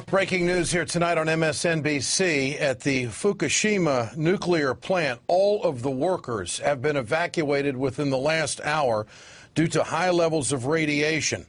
Breaking news here tonight on MSNBC. At the Fukushima nuclear plant, all of the workers have been evacuated within the last hour due to high levels of radiation.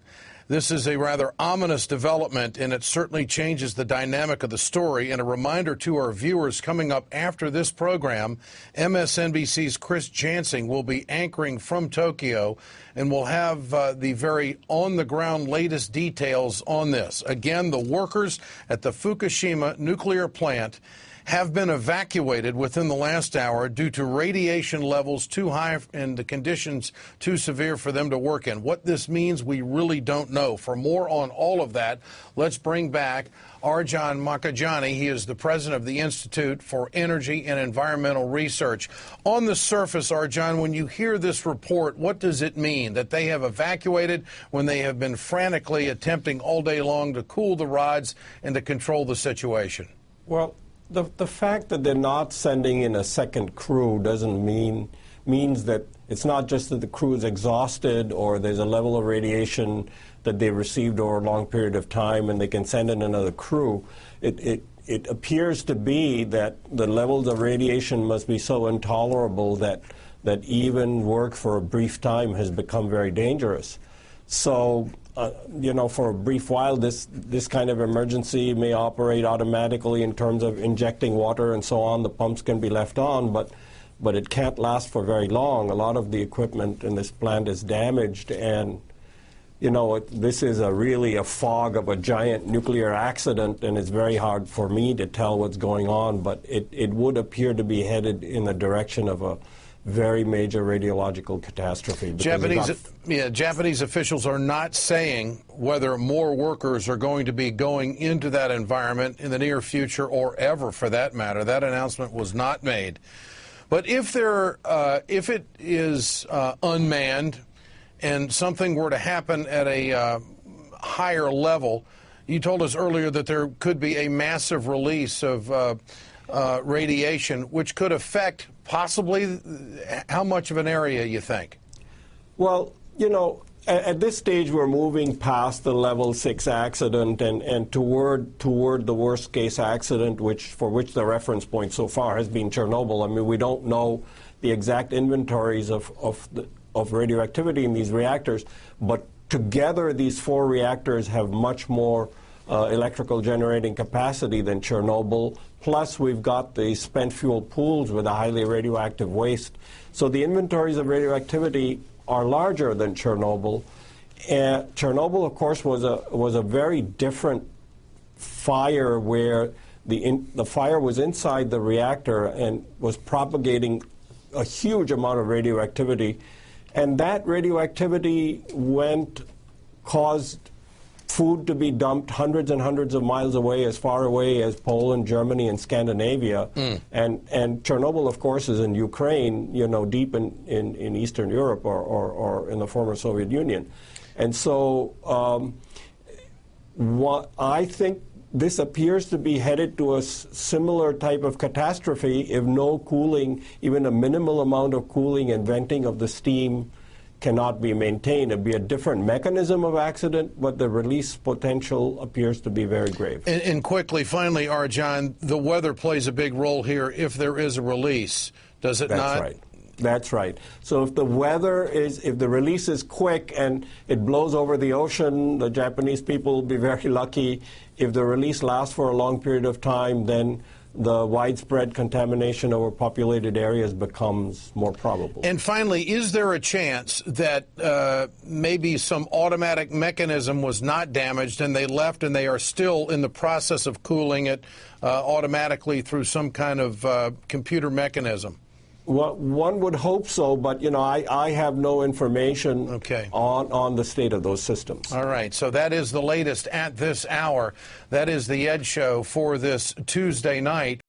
This is a rather ominous development, and it certainly changes the dynamic of the story. And a reminder to our viewers, coming up after this program, MSNBC's Chris Jansing will be anchoring from Tokyo, and we'll have the very on-the-ground latest details on this. Again, the workers at the Fukushima nuclear plant have been evacuated within the last hour due to radiation levels too high and the conditions too severe for them to work in. What this means, we really don't know. For more on all of that, let's bring back Arjan Makhijani. He is the president of the Institute for Energy and Environmental Research. On the surface, Arjan, when you hear this report, what does it mean that they have evacuated when they have been frantically attempting all day long to cool the rods and to control the situation? Well, the fact that they're not sending in a second crew doesn't means that it's not just that the crew is exhausted or there's a level of radiation that they received over a long period of time and they can send in another crew. It appears to be that the levels of radiation must be so intolerable that even work for a brief time has become very dangerous. So, you know, for a brief while, this kind of emergency may operate automatically in terms of injecting water and so on. The pumps can be left on, but it can't last for very long. A lot of the equipment in this plant is damaged, and, you know, this is really a fog of a giant nuclear accident, and it's very hard for me to tell what's going on, but it would appear to be headed in the direction of a very major radiological catastrophe. Japanese officials are not saying whether more workers are going to be going into that environment in the near future or ever, for that matter. That announcement was not made. But if it is unmanned and something were to happen at a higher level, you told us earlier that there could be a massive release of radiation, which could affect possibly how much of an area, you think? Well, you know, at this stage we're moving past the level 6 accident and toward the worst case accident, for which the reference point so far has been Chernobyl. I mean, we don't know the exact inventories of radioactivity in these reactors, but together these 4 reactors have much more electrical generating capacity than Chernobyl. Plus, we've got the spent fuel pools with a highly radioactive waste. So the inventories of radioactivity are larger than Chernobyl. And Chernobyl, of course, was a very different fire where the fire was inside the reactor and was propagating a huge amount of radioactivity. And that radioactivity caused food to be dumped hundreds and hundreds of miles away, as far away as Poland, Germany, and Scandinavia. And Chernobyl, of course, is in Ukraine, you know, deep in Eastern Europe or in the former Soviet Union. And so I think this appears to be headed to a similar type of catastrophe if no cooling, even a minimal amount of cooling and venting of the steam cannot be maintained. It'd be a different mechanism of accident, but the release potential appears to be very grave. And quickly, finally, Arjan, the weather plays a big role here if there is a release, does it not? That's right. That's right. So if the release is quick and it blows over the ocean, the Japanese people will be very lucky. If the release lasts for a long period of time, then the widespread contamination over populated areas becomes more probable. And finally, is there a chance that maybe some automatic mechanism was not damaged and they left and they are still in the process of cooling it automatically through some kind of computer mechanism? Well, one would hope so, but, you know, I have no information on the state of those systems. All right. So that is the latest at this hour. That is the Ed Show for this Tuesday night.